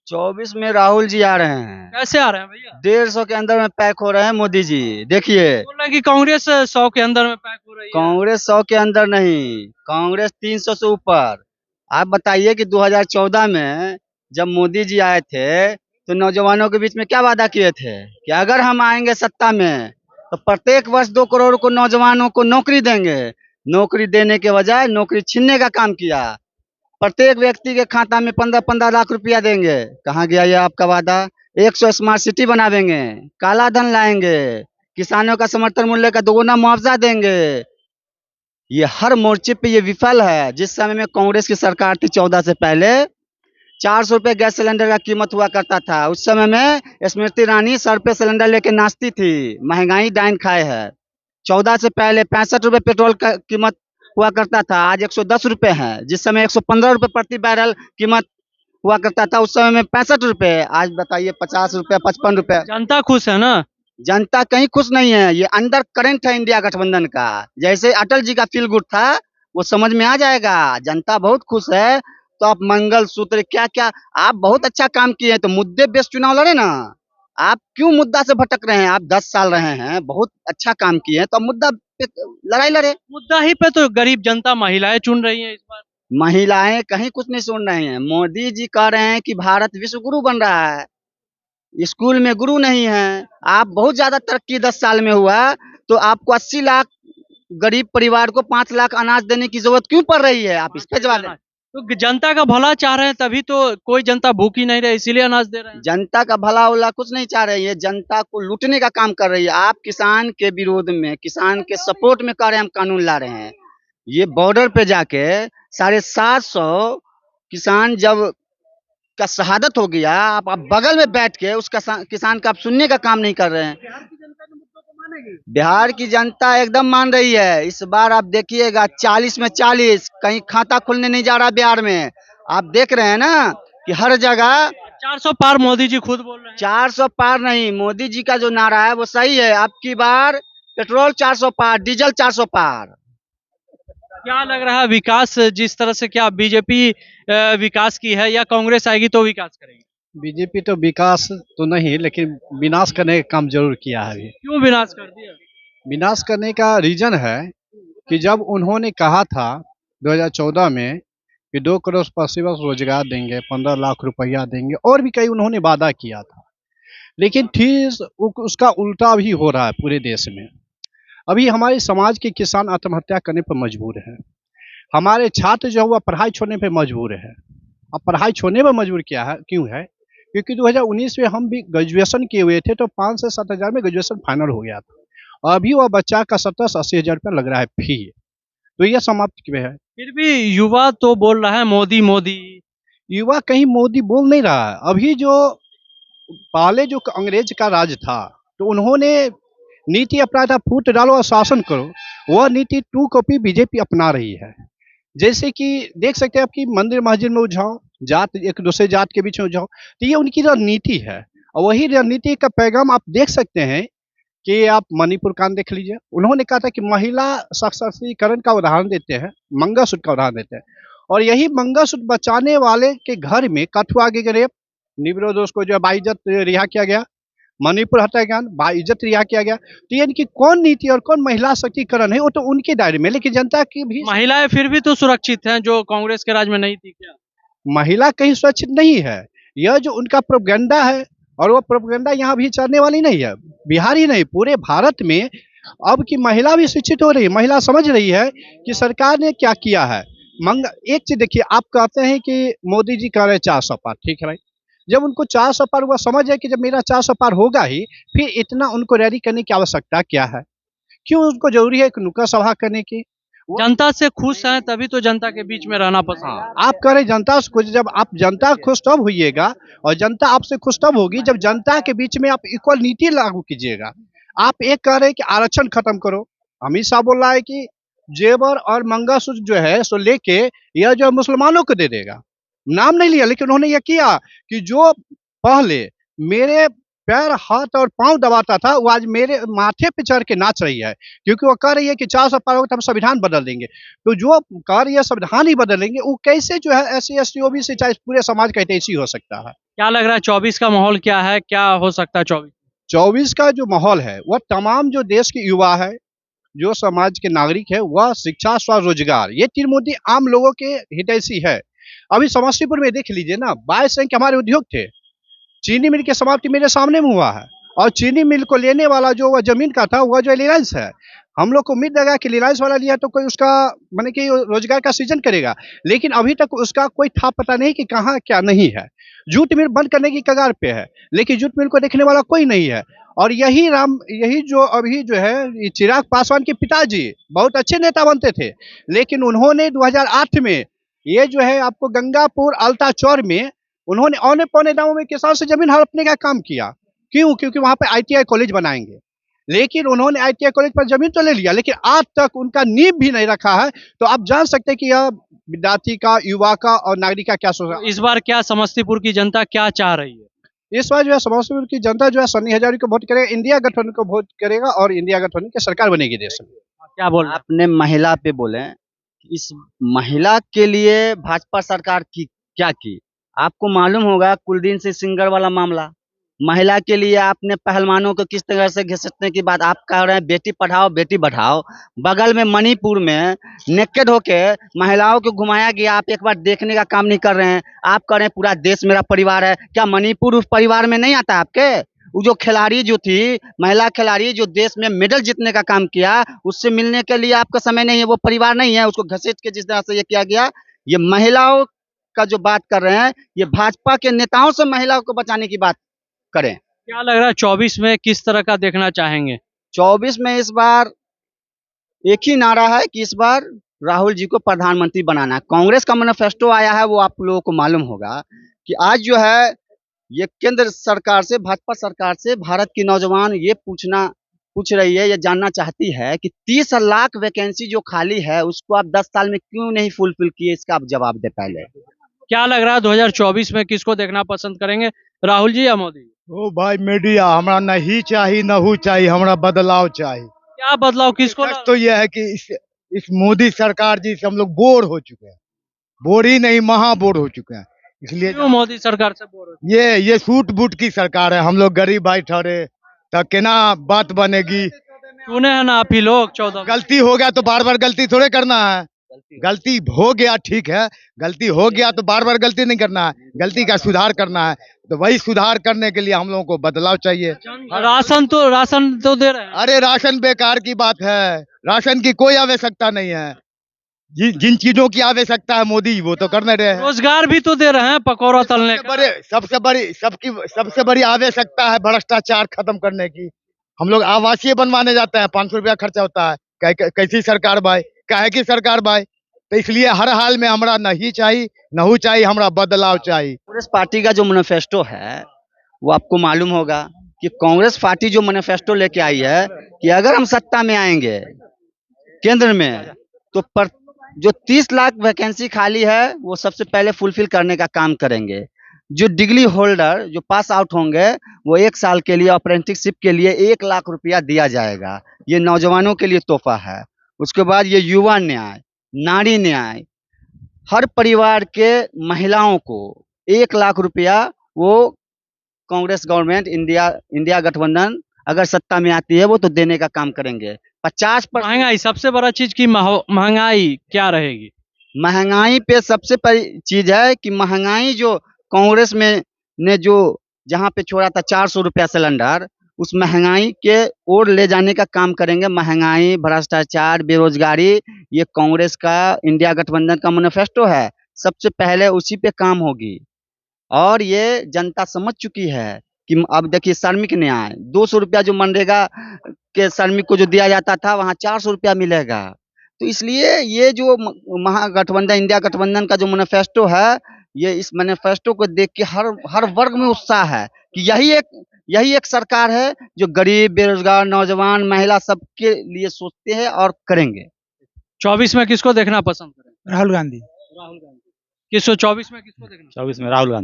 24 में राहुल जी आ रहे हैं। कैसे आ रहे हैं भैया? 150 के अंदर में पैक हो रहे हैं मोदी जी। देखिए, बोल रहे हैं कि कांग्रेस 100 के अंदर में पैक हो रही है। कांग्रेस 100 के अंदर नहीं, कांग्रेस 300 से ऊपर। आप बताइए कि 2014 में जब मोदी जी आए थे तो नौजवानों के बीच में क्या वादा किए थे कि अगर हम आएंगे सत्ता में तो प्रत्येक वर्ष 2 करोड़ को नौजवानों को नौकरी देंगे। नौकरी देने के बजाय नौकरी छीनने का काम किया। प्रत्येक व्यक्ति के खाता में 15-15 लाख रुपया देंगे। कहाँ गया ये आपका वादा? 100 स्मार्ट सिटी बना देंगे, काला धन लाएंगे, किसानों का समर्थन मूल्य का दोगुना मुआवजा देंगे। ये हर मोर्चे पे ये विफल है। जिस समय में कांग्रेस की सरकार थी 14 से पहले 400 रुपये गैस सिलेंडर का कीमत हुआ करता था। उस समय में स्मृति ईरानी सर पे सिलेंडर लेके नाचती थी। महंगाई डाइन खाए है। 14 से पहले 65 रुपये पेट्रोल का कीमत हुआ करता था, आज 110 रुपये है। जिस समय 115 रुपये प्रति बैरल कीमत हुआ करता था, उस समय में 65 रुपये, आज बताइए 50 रुपये, 55 रुपये। जनता खुश है ना? जनता कहीं खुश नहीं है। ये अंडर करंट है इंडिया गठबंधन का। जैसे अटल जी का फील गुड था, वो समझ में आ जाएगा। जनता बहुत खुश है। तो आप मंगल सूत्र क्या क्या, आप बहुत अच्छा काम किए हैं तो मुद्दे बेस्ड चुनाव लड़े ना। आप क्यों मुद्दा से भटक रहे हैं? आप 10 साल रहे हैं, बहुत अच्छा काम किए हैं तो मुद्दा पे लड़ाई लड़े। मुद्दा ही पे तो गरीब जनता महिलाएं चुन रही हैं इस बार। महिलाएं कहीं कुछ नहीं सुन रहे हैं। मोदी जी कह रहे हैं कि भारत विश्व गुरु बन रहा है, स्कूल में गुरु नहीं है। आप बहुत ज्यादा तरक्की 10 साल में हुआ तो आपको 80 लाख गरीब परिवार को 5 लाख अनाज देने की जरूरत क्यों पड़ रही है? आप इस पे जवाब दें। तो जनता का भला चाह रहे हैं तभी तो कोई जनता भूखी नहीं रहे, इसीलिए अनाज दे रहे हैं। जनता का भला उला कुछ नहीं चाह रही है, जनता को लूटने का काम कर रही है। आप किसान के विरोध में, किसान के सपोर्ट में कह रहे हैं हम कानून ला रहे हैं। ये बॉर्डर पे जाके 750 किसान जब का शहादत हो गया, आप बगल में बैठ के उसका किसान का आप सुनने का काम नहीं कर रहे हैं। बिहार की जनता एकदम मान रही है। इस बार आप देखिएगा 40 में 40, कहीं खाता खुलने नहीं जा रहा बिहार में। आप देख रहे हैं ना कि हर जगह 400 पार मोदी जी खुद बोल रहे हैं। 400 पार नहीं, मोदी जी का जो नारा है वो सही है। अब की बार पेट्रोल 400 पार, डीजल 400 पार। क्या लग रहा है विकास जिस तरह से, क्या बीजेपी विकास की है या कांग्रेस आएगी तो विकास करेगी? बीजेपी तो विकास तो नहीं, लेकिन विनाश करने का काम जरूर किया है अभी। क्यों विनाश कर दिया? विनाश करने का रीजन है कि जब उन्होंने कहा था 2014 में कि 2 करोड़ पशु रोजगार देंगे, 15 लाख रुपया देंगे और भी कई उन्होंने वादा किया था, लेकिन ठीक उसका उल्टा भी हो रहा है पूरे देश में। अभी हमारे समाज के किसान आत्महत्या करने पर मजबूर है। हमारे छात्र जो हुआ पढ़ाई छोड़ने पर मजबूर है। अब पढ़ाई छोड़ने पर मजबूर क्या है, क्यों है? क्योंकि 2019 में हम भी ग्रेजुएशन किए हुए थे तो 5 से 7 हज़ार में ग्रेजुएशन फाइनल हो गया था। अभी वह बच्चा का 70 से 80 हज़ार रुपया लग रहा है फी। तो यह समाप्त क्यों है? फिर भी युवा तो बोल रहा है मोदी मोदी। युवा कहीं मोदी बोल नहीं रहा है। अभी जो पहले जो अंग्रेज का राज था तो उन्होंने नीति अपनाया था, फूट डालो और शासन करो। वह नीति 2 कॉपी बीजेपी अपना रही है। जैसे कि देख सकते हैं आपकी मंदिर मस्जिद में उलझाओ, जात एक दूसरे जात के बीच में उलझाओ, तो ये उनकी रणनीति है। और वही रणनीति का पैगाम आप देख सकते हैं कि आप मणिपुर कांड देख लीजिए। उन्होंने कहा था कि महिला सशक्तिकरण का उदाहरण देते हैं, मंगलसूत्र का उदाहरण देते हैं, और यही मंगलसूत्र बचाने वाले के घर में कठुआ के रेप, निवरोध को जो है बाइज्जत रिहा किया गया, मणिपुर हत्याकांड बाइज्जत रिहा किया गया। तो ये इनकी कौन नीति और कौन महिला सशक्तिकरण है, वो तो उनके दायरे में, लेकिन जनता की भी महिलाएं फिर भी तो सुरक्षित हैं जो कांग्रेस के राज में नहीं थी क्या? महिला कहीं सुरक्षित नहीं है। यह जो उनका प्रोपेगेंडा है, और वो प्रोपेगेंडा यहाँ भी चलने वाली नहीं है। बिहार ही नहीं, पूरे भारत में अब की महिला भी शिक्षित हो रही है। महिला समझ रही है कि सरकार ने क्या किया है। एक चीज देखिए, आप कहते हैं कि मोदी जी कह रहे 400 पार, ठीक है भाई। जब उनको 400 पार हुआ, समझ है कि जब मेरा 400 पार होगा ही, फिर इतना उनको रैली करने की आवश्यकता क्या है? क्यों उनको जरूरी है एक नुक्कड़ सभा करने की? जनता से खुश हैं तभी तो जनता के बीच में रहना पसंद है। आप कह रहे जनता से खुश, जब आप जनता खुश तब होइएगा, और जनता आपसे खुश तब होगी जब जनता के बीच में आप इक्वल नीति लागू कीजिएगा। आप एक कह रहे हैं कि आरक्षण खत्म करो, अमित शाह बोल रहा है कि जेवर और मंगलसूत्र जो है सो लेके यह जो मुसलमानों को दे देगा। नाम नहीं लिया, लेकिन उन्होंने यह किया कि जो पहले मेरे पैर हाथ और पांव दबाता था, वो आज मेरे माथे पे चढ़ के नाच रही है, क्योंकि वो कह रही है कि 400 पार होगा तो हम संविधान बदल देंगे। तो जो कह रही है संविधान ही बदल देंगे, वो कैसे जो है SC ST OBC चाहे पूरे समाज का हितैषी हो सकता है? क्या लग रहा है 24 का माहौल क्या है, क्या हो सकता है 24? 24 का जो माहौल है वह तमाम जो देश के युवा है, जो समाज के नागरिक है, वह शिक्षा, स्वरोजगार, ये तीन मुद्दे आम लोगों के हितैषी है। अभी समस्तीपुर में देख लीजिए ना, 22 के हमारे उद्योग थे, चीनी मिल की समाप्ति मेरे सामने में हुआ है। और चीनी मिल को लेने वाला जो वह जमीन का था, वह जो रिलायंस है, हम लोग को उम्मीद लगा कि रिलायंस वाला लिया तो कोई उसका माने कि रोजगार का सृजन करेगा, लेकिन अभी तक उसका कोई था पता नहीं कि कहाँ क्या नहीं है। जूट मिल बंद करने की कगार पे है, लेकिन जूट मिल को देखने वाला कोई नहीं है। और यही जो अभी जो है, ये चिराग पासवान के पिताजी बहुत अच्छे नेता बनते थे, लेकिन उन्होंने 2008 में ये जो है आपको गंगापुर अल्ताचौर में उन्होंने औने पौने दामों में किसान से जमीन हड़पने का काम किया। क्यों? क्योंकि वहां पे आईटीआई कॉलेज बनाएंगे, लेकिन उन्होंने आईटीआई कॉलेज पर जमीन तो ले लिया, लेकिन आज तक उनका नींव भी नहीं रखा है। तो आप जान सकते हैं कि यह विद्यार्थी का, युवा का और नागरिक का क्या सोच रहा है। इस बार क्या समस्तीपुर की जनता क्या चाह रही है? इस बार जो है समस्तीपुर की जनता जो है सन्नी हजारी को वोट करेगा, इंडिया गठबंधन को वोट करेगा और इंडिया गठबंधन की सरकार बनेगी देश में। क्या बोल रहे हैं? आपने महिला पे बोले, इस महिला के लिए भाजपा सरकार की क्या की? आपको मालूम होगा कुलदीन सिंह सेंगर वाला मामला, महिला के लिए आपने पहलवानों को किस तरह से घसीटने की बात आप कह रहे हैं, बेटी पढ़ाओ बेटी बढ़ाओ। बगल में मणिपुर में नेकेड होके महिलाओं को घुमाया गया, आप एक बार देखने का काम नहीं कर रहे हैं। आप कह रहे हैं पूरा देश मेरा परिवार है, क्या मणिपुर उस परिवार में नहीं आता आपके? वो जो खिलाड़ी जो थी, महिला खिलाड़ी जो देश में मेडल जीतने का काम किया, उससे मिलने के लिए आपका समय नहीं है, वो परिवार नहीं है, उसको घसीट के जिस तरह से ये किया गया। ये महिलाओं का जो बात कर रहे हैं, ये भाजपा के नेताओं से महिलाओं को बचाने की बात करें। क्या लग रहा है 24 में किस तरह का देखना चाहेंगे? 24 में इस बार एक ही नारा है कि इस बार राहुल जी को प्रधानमंत्री बनाना है। कांग्रेस का मैनिफेस्टो आया है, वो आप लोगों को मालूम होगा कि आज जो है ये केंद्र सरकार से, भाजपा सरकार से भारत की नौजवान ये पूछ रही है, ये जानना चाहती है कि 30 लाख वैकेंसी जो खाली है उसको आप 10 साल में क्यों नहीं फुलफिल किए, इसका आप जवाब दे पहले। क्या लग रहा है 2024 में किसको देखना पसंद करेंगे, राहुल जी या मोदी? ओ भाई मीडिया हमरा नहीं चाहिए नहू चाहिए, हमरा बदलाव चाहिए। क्या बदलाव किसको सच तो यह है कि इस मोदी सरकार जी से हम लोग बोर हो चुके हैं, बोर ही नहीं महा बोर हो चुके हैं। इसलिए क्यों मोदी सरकार से बोर हो? ये सूट बूट की सरकार है, हम लोग गरीब भाई ठहरे तो केना बात बनेगी। चुने हैं ना आप ही लोग 14 में। गलती हो गया तो बार बार गलती थोड़े करना है, गलती हो गया ठीक है, गलती हो गया तो बार बार गलती नहीं करना है, गलती का सुधार करना है। तो वही सुधार करने के लिए हम लोगों को बदलाव चाहिए। राशन तो दे रहे हैं। अरे राशन बेकार की बात है, राशन की कोई आवश्यकता नहीं है। जिन चीजों की आवश्यकता है मोदी वो तो करने रहे हैं। रोजगार भी तो दे रहे हैं, पकौड़ा तलने का। सबसे बड़ी आवश्यकता है भ्रष्टाचार खत्म करने की। हम लोग आवासीय बनवाने जाते हैं, 500 रुपया खर्चा होता है। कैसी सरकार भाई, काहे की सरकार भाई। तो इसलिए हर हाल में हमरा नहीं चाहिए नहू चाहिए, हमरा बदलाव चाहिए। कांग्रेस पार्टी का जो मैनिफेस्टो है वो आपको मालूम होगा कि कांग्रेस पार्टी जो मैनिफेस्टो लेके आई है कि अगर हम सत्ता में आएंगे केंद्र में तो जो 30 लाख वैकेंसी खाली है वो सबसे पहले फुलफिल करने का काम करेंगे। जो डिग्री होल्डर जो पास आउट होंगे वो 1 साल के लिए अप्रेंटिसशिप के लिए 1 लाख रुपया दिया जाएगा। ये नौजवानों के लिए तोहफा है। उसके बाद ये युवा न्याय, नारी न्याय, हर परिवार के महिलाओं को 1 लाख रुपया वो कांग्रेस गवर्नमेंट इंडिया गठबंधन अगर सत्ता में आती है वो तो देने का काम करेंगे। 50% महंगाई सबसे बड़ा चीज की महंगाई क्या रहेगी? महंगाई पे सबसे बड़ी चीज है कि महंगाई जो कांग्रेस में ने जो जहां पे छोड़ा था 400 रुपया सिलेंडर, उस महंगाई के ओर ले जाने का काम करेंगे। महंगाई, भ्रष्टाचार, बेरोजगारी, ये कांग्रेस का इंडिया गठबंधन का मैनिफेस्टो है। सबसे पहले उसी पे काम होगी और ये जनता समझ चुकी है कि अब देखिए श्रमिक न्याय 200 रुपया जो मनरेगा के श्रमिक को जो दिया जाता था वहाँ 400 रुपया मिलेगा। तो इसलिए ये जो महागठबंधन इंडिया गठबंधन का जो मैनिफेस्टो है, ये इस मैनिफेस्टो को देख के हर वर्ग में उत्साह है कि यही एक सरकार है जो गरीब, बेरोजगार, नौजवान, महिला सबके लिए सोचते हैं और करेंगे। 24 में किसको देखना पसंद करें? राहुल गांधी। राहुल गांधी। 24 में किसको देखना? 24 में राहुल गांधी।